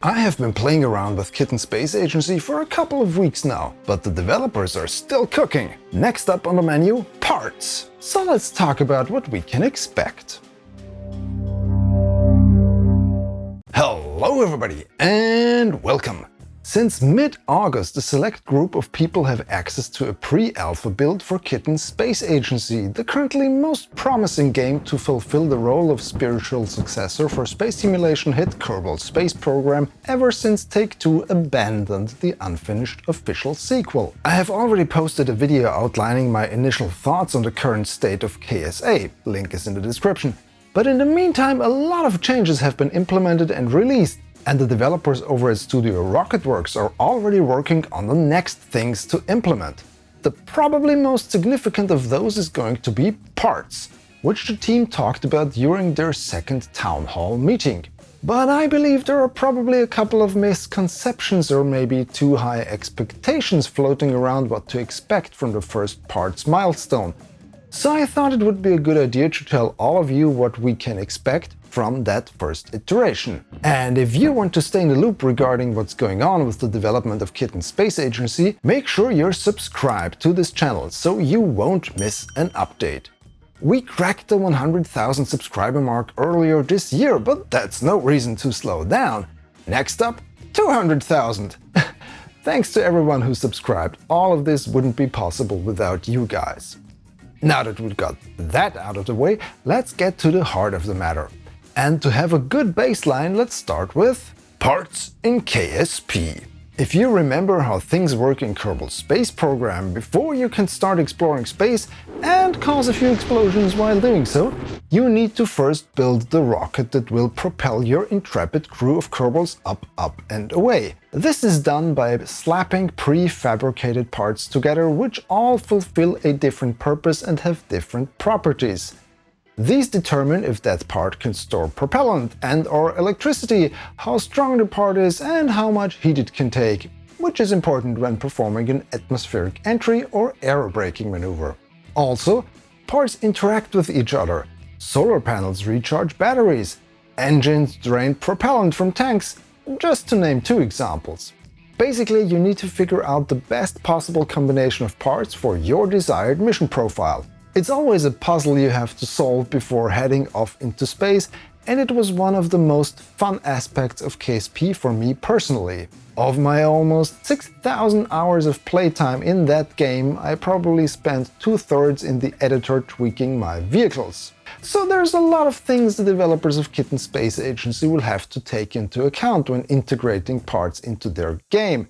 I have been playing around with Kitten Space Agency for a couple of weeks now, but the developers are still cooking. Next up on the menu, parts. So let's talk about what we can expect. Hello everybody and welcome! Since mid-August, a select group of people have access to a pre-alpha build for Kitten Space Agency, the currently most promising game to fulfill the role of spiritual successor for space simulation hit Kerbal space program ever since Take-Two abandoned the unfinished official sequel. I have already posted a video outlining my initial thoughts on the current state of KSA, link is in the description. But in the meantime, a lot of changes have been implemented and released, and the developers over at Studio Rocketworks are already working on the next things to implement. The probably most significant of those is going to be parts, which the team talked about during their second town hall meeting. But I believe there are probably a couple of misconceptions or maybe too high expectations floating around what to expect from the first parts milestone. So I thought it would be a good idea to tell all of you what we can expect from that first iteration. And if you want to stay in the loop regarding what's going on with the development of Kitten Space Agency, make sure you're subscribed to this channel so you won't miss an update. We cracked the 100,000 subscriber mark earlier this year, but that's no reason to slow down. Next up, 200,000! Thanks to everyone who subscribed, all of this wouldn't be possible without you guys. Now that we've got that out of the way, let's get to the heart of the matter. And to have a good baseline, let's start with parts in KSP. If you remember how things work in Kerbal space program, before you can start exploring space and cause a few explosions while doing so, you need to first build the rocket that will propel your intrepid crew of Kerbals up, and away. This is done by slapping prefabricated parts together, which all fulfill a different purpose and have different properties. These determine if that part can store propellant and/or electricity, how strong the part is, and how much heat it can take, which is important when performing an atmospheric entry or aerobraking maneuver. Also, parts interact with each other. Solar panels recharge batteries, engines drain propellant from tanks, just to name two examples. Basically, you need to figure out the best possible combination of parts for your desired mission profile. It's always a puzzle you have to solve before heading off into space, and it was one of the most fun aspects of KSP for me personally. Of my almost 6,000 hours of playtime in that game, I probably spent 2/3 in the editor tweaking my vehicles. So there's a lot of things the developers of Kitten Space Agency will have to take into account when integrating parts into their game.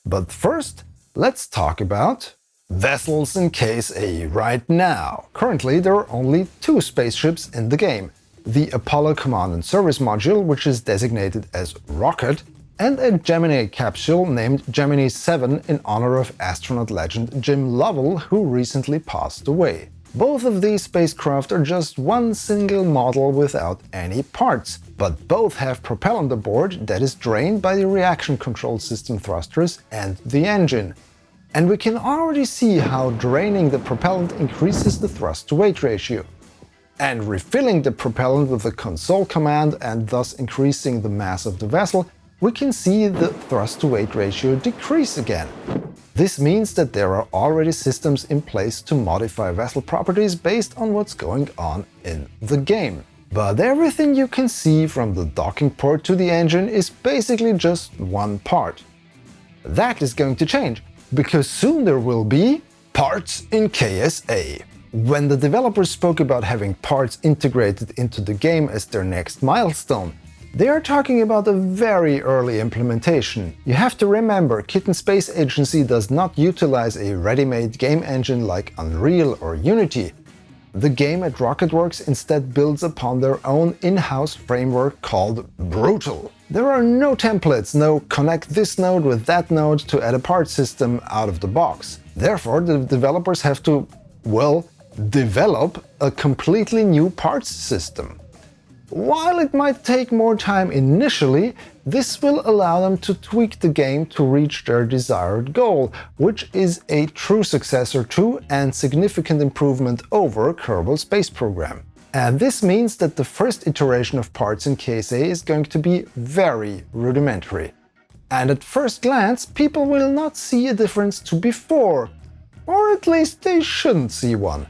But first, let's talk about vessels in KSA right now. Currently, there are only 2 spaceships in the game. The Apollo Command and Service Module, which is designated as Rocket, and a Gemini capsule named Gemini 7 in honor of astronaut legend Jim Lovell, who recently passed away. Both of these spacecraft are just one single model without any parts, but both have propellant aboard that is drained by the reaction control system thrusters and the engine. And we can already see how draining the propellant increases the thrust-to-weight ratio. And refilling the propellant with the console command and thus increasing the mass of the vessel, we can see the thrust-to-weight ratio decrease again. This means that there are already systems in place to modify vessel properties based on what's going on in the game. But everything you can see from the docking port to the engine is basically just one part. That is going to change, because soon there will be parts in KSA. When the developers spoke about having parts integrated into the game as their next milestone, they are talking about a very early implementation. You have to remember, Kitten Space Agency does not utilize a ready-made game engine like Unreal or Unity. The game at Rocketworks instead builds upon their own in-house framework called Brutal. There are no templates, no connect this node with that node to add a part system out of the box. Therefore, the developers have to, well, develop a completely new parts system. While it might take more time initially, this will allow them to tweak the game to reach their desired goal, which is a true successor to and significant improvement over Kerbal Space Program. And this means that the first iteration of parts in KSA is going to be very rudimentary. And at first glance, people will not see a difference to before, or at least they shouldn't see one.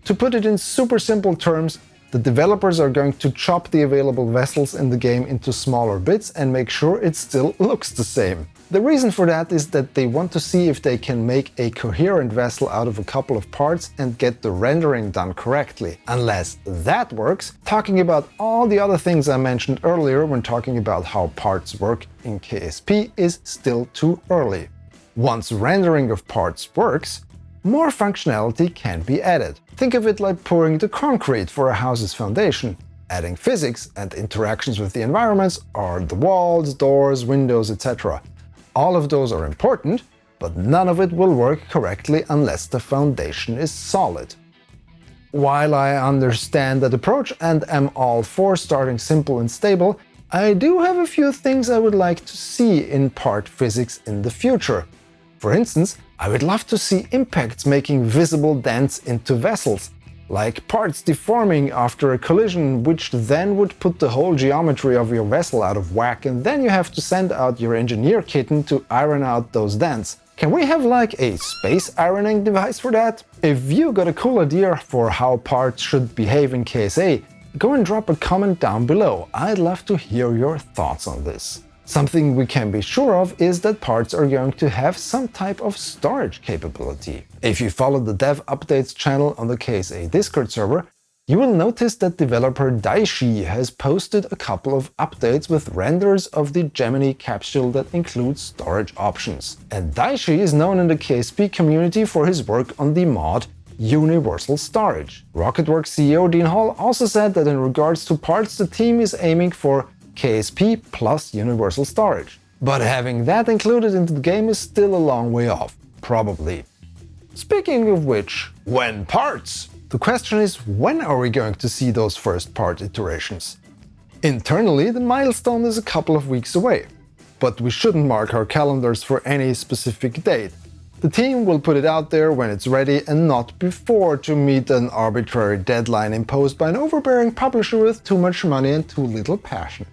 To put it in super simple terms, the developers are going to chop the available vessels in the game into smaller bits and make sure it still looks the same. The reason for that is that they want to see if they can make a coherent vessel out of a couple of parts and get the rendering done correctly. Unless that works, talking about all the other things I mentioned earlier when talking about how parts work in KSP is still too early. Once rendering of parts works, more functionality can be added. Think of it like pouring the concrete for a house's foundation. Adding physics and interactions with the environments are the walls, doors, windows, etc. All of those are important, but none of it will work correctly unless the foundation is solid. While I understand that approach and am all for starting simple and stable, I do have a few things I would like to see in part physics in the future. For instance, I would love to see impacts making visible dents into vessels, like parts deforming after a collision, which then would put the whole geometry of your vessel out of whack, and then you have to send out your engineer Kitten to iron out those dents. Can we have like a space ironing device for that? If you got a cool idea for how parts should behave in KSA, go and drop a comment down below. I'd love to hear your thoughts on this. Something we can be sure of is that parts are going to have some type of storage capability. If you follow the Dev Updates channel on the KSA Discord server, you will notice that developer Daishi has posted a couple of updates with renders of the Gemini capsule that include storage options. And Daishi is known in the KSP community for his work on the mod Universal Storage. Rocketworks CEO Dean Hall also said that in regards to parts, the team is aiming for KSP plus Universal Storage. But having that included into the game is still a long way off, probably. Speaking of which, when parts? The question is, when are we going to see those first part iterations? Internally, the milestone is a couple of weeks away, but we shouldn't mark our calendars for any specific date. The team will put it out there when it's ready and not before to meet an arbitrary deadline imposed by an overbearing publisher with too much money and too little passion.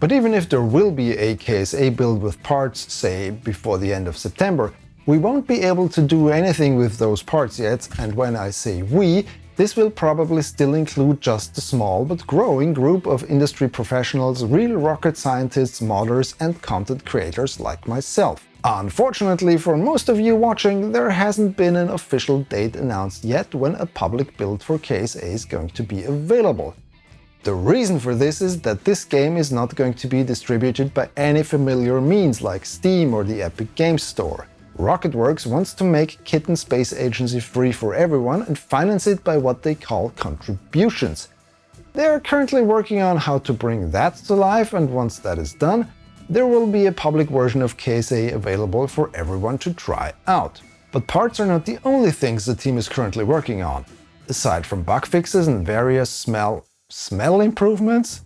But even if there will be a KSA build with parts, say, before the end of September, we won't be able to do anything with those parts yet, and when I say we, this will probably still include just a small but growing group of industry professionals, real rocket scientists, modders, and content creators like myself. Unfortunately for most of you watching, there hasn't been an official date announced yet when a public build for KSA is going to be available. The reason for this is that this game is not going to be distributed by any familiar means like Steam or the Epic Games Store. Rocketworks wants to make Kitten Space Agency free for everyone and finance it by what they call contributions. They are currently working on how to bring that to life, and once that is done, there will be a public version of KSA available for everyone to try out. But parts are not the only things the team is currently working on. Aside from bug fixes and various smell improvements?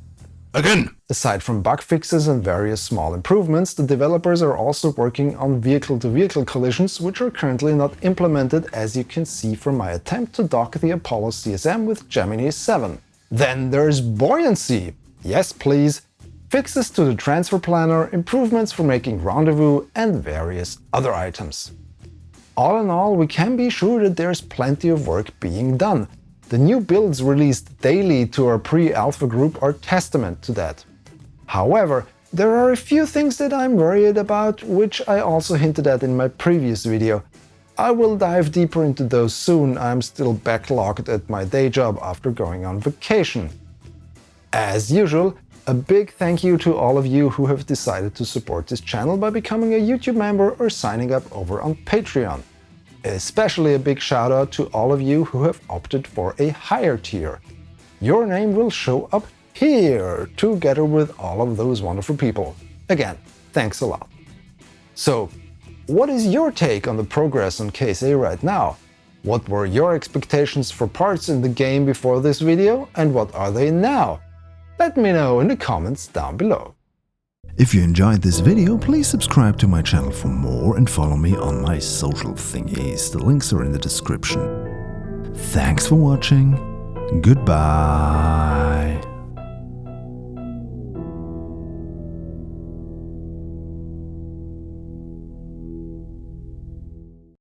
Aside from bug fixes and various small improvements, the developers are also working on vehicle-to-vehicle collisions, which are currently not implemented, as you can see from my attempt to dock the Apollo CSM with Gemini 7. Then there's buoyancy. Yes, please. Fixes to the transfer planner, improvements for making rendezvous, and various other items. All in all, we can be sure that there's plenty of work being done. The new builds released daily to our pre-alpha group are testament to that. However, there are a few things that I'm worried about, which I also hinted at in my previous video. I will dive deeper into those soon. I'm still backlogged at my day job after going on vacation. As usual, a big thank you to all of you who have decided to support this channel by becoming a YouTube member or signing up over on Patreon. Especially a big shout out to all of you who have opted for a higher tier. Your name will show up here, together with all of those wonderful people. Again, thanks a lot. So, what is your take on the progress on KSA right now? What were your expectations for parts in the game before this video, and what are they now? Let me know in the comments down below. If you enjoyed this video, please subscribe to my channel for more and follow me on my social thingies. The links are in the description. Thanks for watching. Goodbye.